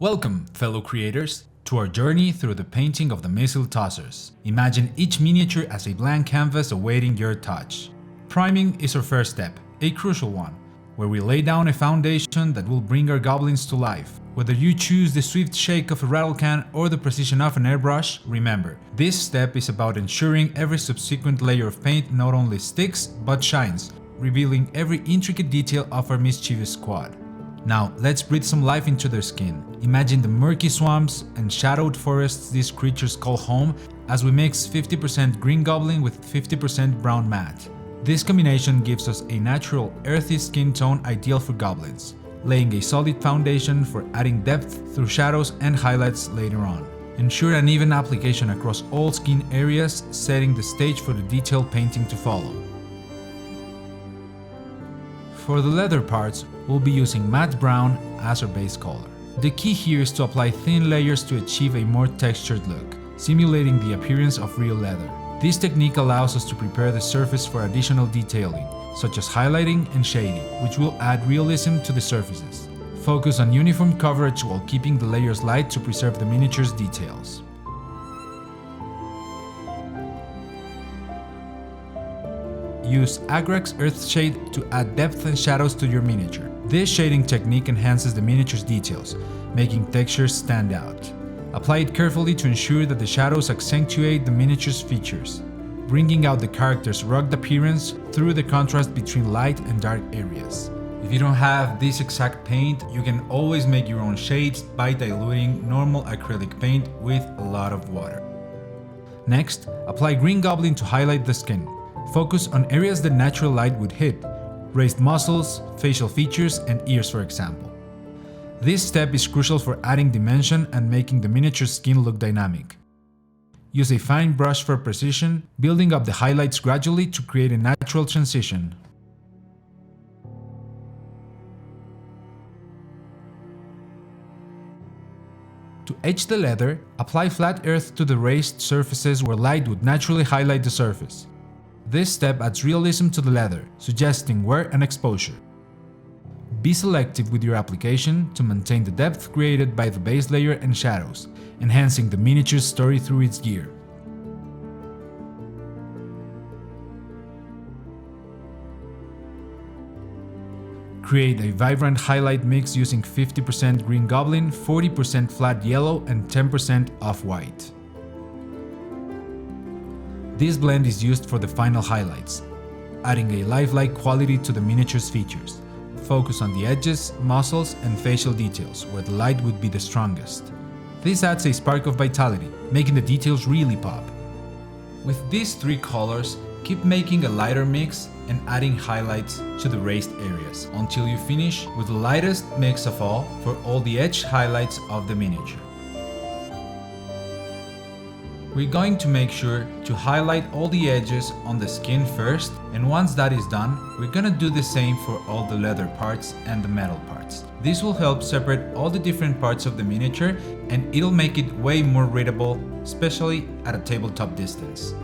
Welcome, fellow creators, to our journey through the painting of the missile tossers. Imagine each miniature as a blank canvas awaiting your touch. Priming is our first step, a crucial one, where we lay down a foundation that will bring our goblins to life. Whether you choose the swift shake of a Rattlecan or the precision of an airbrush, remember, this step is about ensuring every subsequent layer of paint not only sticks, but shines, revealing every intricate detail of our mischievous squad. Now, let's breathe some life into their skin. Imagine the murky swamps and shadowed forests these creatures call home as we mix 50% green goblin with 50% brown matte. This combination gives us a natural, earthy skin tone ideal for goblins, laying a solid foundation for adding depth through shadows and highlights later on. Ensure an even application across all skin areas, setting the stage for the detailed painting to follow. For the leather parts, we'll be using matte brown as our base color. The key here is to apply thin layers to achieve a more textured look, simulating the appearance of real leather. This technique allows us to prepare the surface for additional detailing, such as highlighting and shading, which will add realism to the surfaces. Focus on uniform coverage while keeping the layers light to preserve the miniature's details. Use Agrax Earthshade to add depth and shadows to your miniature. This shading technique enhances the miniature's details, making textures stand out. Apply it carefully to ensure that the shadows accentuate the miniature's features, bringing out the character's rugged appearance through the contrast between light and dark areas. If you don't have this exact paint, you can always make your own shades by diluting normal acrylic paint with a lot of water. Next, apply green goblin to highlight the skin. Focus on areas that natural light would hit, raised muscles, facial features, and ears for example. This step is crucial for adding dimension and making the miniature skin look dynamic. Use a fine brush for precision, building up the highlights gradually to create a natural transition. To etch the leather, apply flat earth to the raised surfaces where light would naturally highlight the surface. This step adds realism to the leather, suggesting wear and exposure. Be selective with your application to maintain the depth created by the base layer and shadows, enhancing the miniature's story through its gear. Create a vibrant highlight mix using 50% green goblin, 40% flat yellow, and 10% off-white. This blend is used for the final highlights, adding a lifelike quality to the miniature's features. Focus on the edges, muscles, and facial details, where the light would be the strongest. This adds a spark of vitality, making the details really pop. With these three colors, keep making a lighter mix and adding highlights to the raised areas, until you finish with the lightest mix of all for all the edge highlights of the miniature. We're going to make sure to highlight all the edges on the skin first, and once that is done, we're gonna do the same for all the leather parts and the metal parts. This will help separate all the different parts of the miniature, and it'll make it way more readable, especially at a tabletop distance.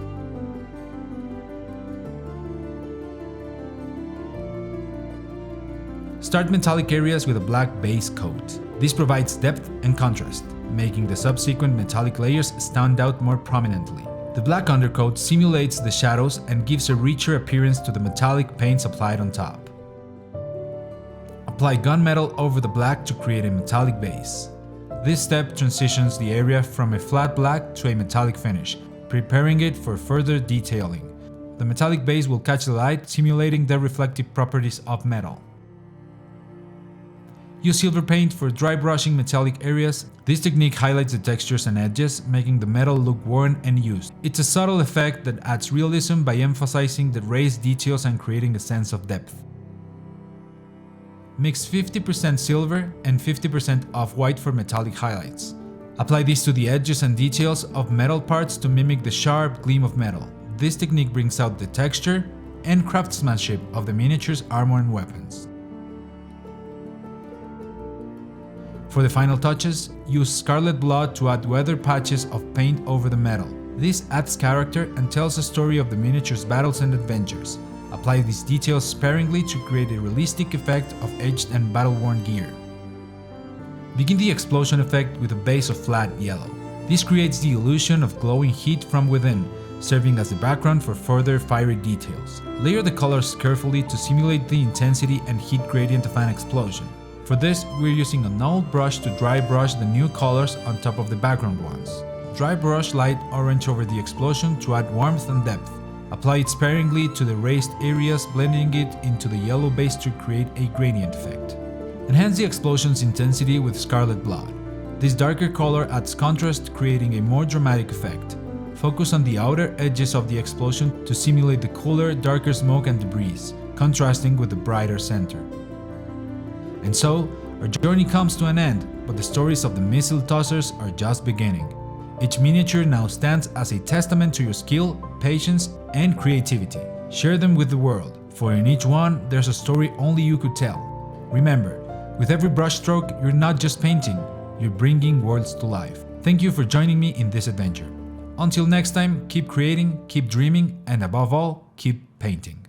Start metallic areas with a black base coat. This provides depth and contrast, making the subsequent metallic layers stand out more prominently. The black undercoat simulates the shadows and gives a richer appearance to the metallic paints applied on top. Apply gunmetal over the black to create a metallic base. This step transitions the area from a flat black to a metallic finish, preparing it for further detailing. The metallic base will catch the light, simulating the reflective properties of metal. Use silver paint for dry brushing metallic areas. This technique highlights the textures and edges, making the metal look worn and used. It's a subtle effect that adds realism by emphasizing the raised details and creating a sense of depth. Mix 50% silver and 50% off-white for metallic highlights. Apply this to the edges and details of metal parts to mimic the sharp gleam of metal. This technique brings out the texture and craftsmanship of the miniature's armor and weapons. For the final touches, use Scarlett blood to add weathered patches of paint over the metal. This adds character and tells a story of the miniature's battles and adventures. Apply these details sparingly to create a realistic effect of aged and battle-worn gear. Begin the explosion effect with a base of flat yellow. This creates the illusion of glowing heat from within, serving as the background for further fiery details. Layer the colors carefully to simulate the intensity and heat gradient of an explosion. For this, we're using a null brush to dry brush the new colors on top of the background ones. Dry brush light orange over the explosion to add warmth and depth. Apply it sparingly to the raised areas, blending it into the yellow base to create a gradient effect. Enhance the explosion's intensity with Scarlet blood. This darker color adds contrast, creating a more dramatic effect. Focus on the outer edges of the explosion to simulate the cooler, darker smoke and debris, contrasting with the brighter center. And so, our journey comes to an end, but the stories of the missile tossers are just beginning. Each miniature now stands as a testament to your skill, patience, and creativity. Share them with the world, for in each one there's a story only you could tell. Remember, with every brushstroke, you're not just painting, you're bringing worlds to life. Thank you for joining me in this adventure. Until next time, keep creating, keep dreaming, and above all, keep painting.